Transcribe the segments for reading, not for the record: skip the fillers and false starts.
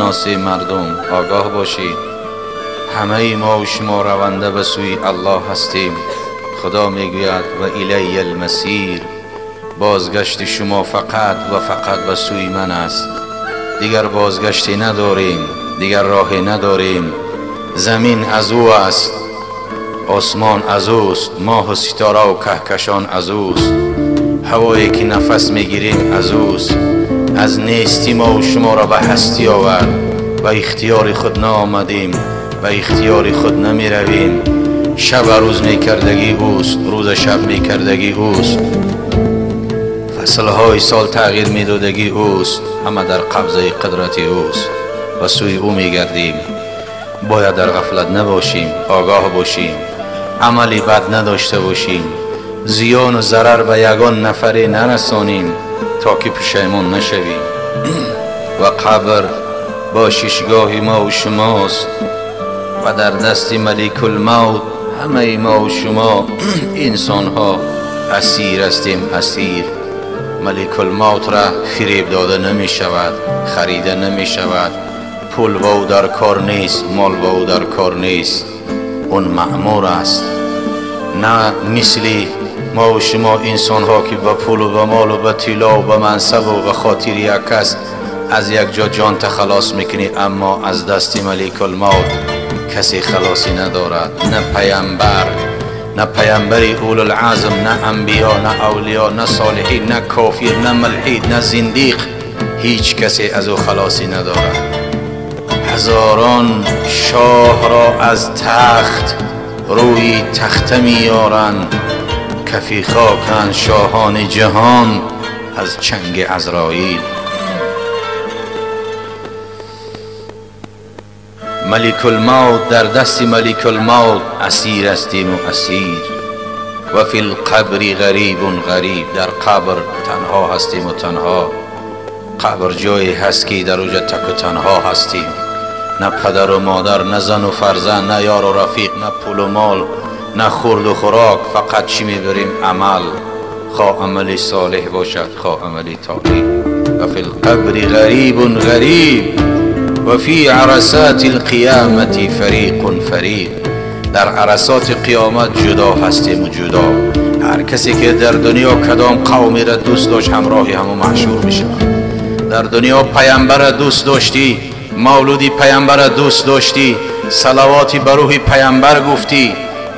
الناس مردم آگاه باشید، همه ما و شما رونده به سوی الله هستیم. خدا میگوید و الی المسیر، بازگشت شما فقط و فقط به سوی من است. دیگر بازگشتی نداریم، دیگر راهی نداریم. زمین از او است، آسمان از اوست، ماه و ستاره و کهکشان از اوست، هوایی که نفس میگیریم از اوست. از نیستی ما و شما را به هستی آورد. به اختیار خود نآمدیم، به اختیار خود نمی رویم. شب روز میکردگی اوست، روز شب میکردگی اوست، فصلهای سال تغییر میدادگی اوست، همه در قبضه قدرت اوست. و سوی او میگردیم. باید در غفلت نباشیم، آگاه باشیم، عملی بد نداشته باشیم، زیان و ضرر به یگان نفری نرسانیم تا که پشیمان نشویم. و قبر با ششگاه ما و شماست و در دست ملک الموت همه ما و شما انسان ها اسیر هستیم. اسیر ملک الموت را فریب داده نمی شود، خریده نمی شود. پول با او در کار نیست، مال با او در کار نیست. اون مأمور است. نه مثلی ما و شما انسان ها که به پول و به مال و به طلا و به منصب و به خاطر یک کس از یک جا جان خلاص میکنی، اما از دست ملک الموت کسی خلاصی ندارد. نه پیامبر، نه پیامبری اول العزم، نه انبیا، نه اولیا، نه صالحین، نه کافر، نه ملحد، نه زندیق، هیچ کسی از او خلاصی ندارد. هزاران شاه را از تخت روی تخته میارند، کفی خاکند شاهان جهان از چنگ عزراییل. ملک الموت، در دست ملک الموت اسیر هستیم و اسیر. و فی القبر غریب غریب، در قبر تنها هستیم و تنها. قبر جایی هست که در اوجه تک و تنها هستیم. نه پدر و مادر، نه زن و فرزند، نه یار و رفیق، نه پول و مال، نه خورد و خوراک. فقط چی میبریم؟ عمل، خواه عملی صالح باشد خواه عملی طاغی. و فی القبر غریب غریب و فی عرصات القیامت فریق فریق، در عرصات قیامت جدا هستیم و جدا. هر کسی که در دنیا کدام قومی را دوست داشت همراهی همو محشور میشه. در دنیا پیامبر دوست داشتی، مولودی پیامبر دوست داشتی، صلواتی بر روح پیامبر گفتی،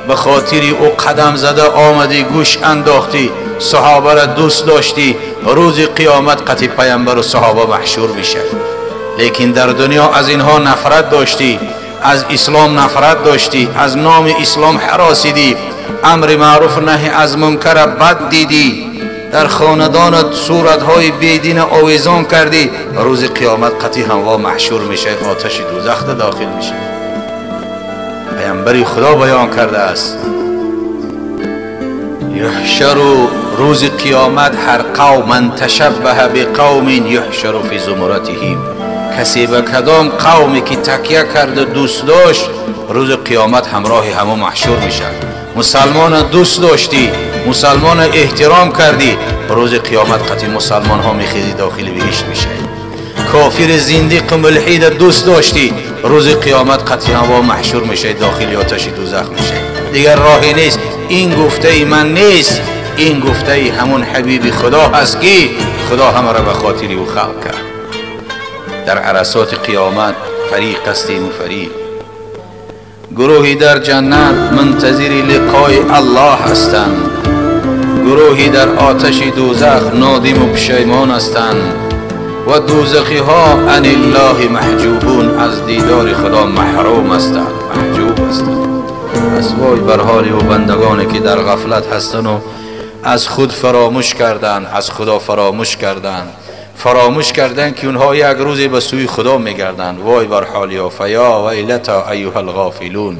به خاطر او قدم زده آمدی، گوش انداختی، صحابه را دوست داشتی، روز قیامت قطع پیامبر و صحابه محشور میشه. لیکن در دنیا از اینها نفرت داشتی، از اسلام نفرت داشتی، از نام اسلام حراسیدی، امر معروف نهی از منکر بد دیدی، در خاندانت صورتهای بیدین آویزان کردی، روز قیامت قطعی هموا محشور میشه، آتش دوزخ داخل میشه. پیامبر خدا بیان کرده است یحشر، روز قیامت هر قوم من تشبه بقوم یحشر فی زمرتهم، کسی به کدام قومی که تکیه کرده دوست داشت روز قیامت همراه همه محشور میشه. مسلمان دوست داشتی، مسلمان احترام کردی، روز قیامت قطعی مسلمان ها میخیزی داخل بهشت میشه. کافر زندیق ملحد دوست داشتی، روز قیامت قطعی هوا محشور میشه، داخل آتش دوزخ میشه. دیگر راهی نیست. این گفته من نیست، این گفته همون حبیب خدا هست که خدا همه را به خاطر او خلق کرد. در عرصات قیامت فریق هستیم و فریق. گروهی در جنت منتظر لقای الله هستند، گروهی در آتش دوزخ نادم و پشیمان هستند. و دوزخی ها عن الله محجوبون، از دیدار خدا محروم هستند، محجوب هستند. از وای بر حال و بندگانی که در غفلت هستند و از خود فراموش کردند، از خدا فراموش کردند، فراموش کردند که اونها یک روزی به سوی خدا میگردند. وای بر حال یا فیا ویلتا ایها الغافلون.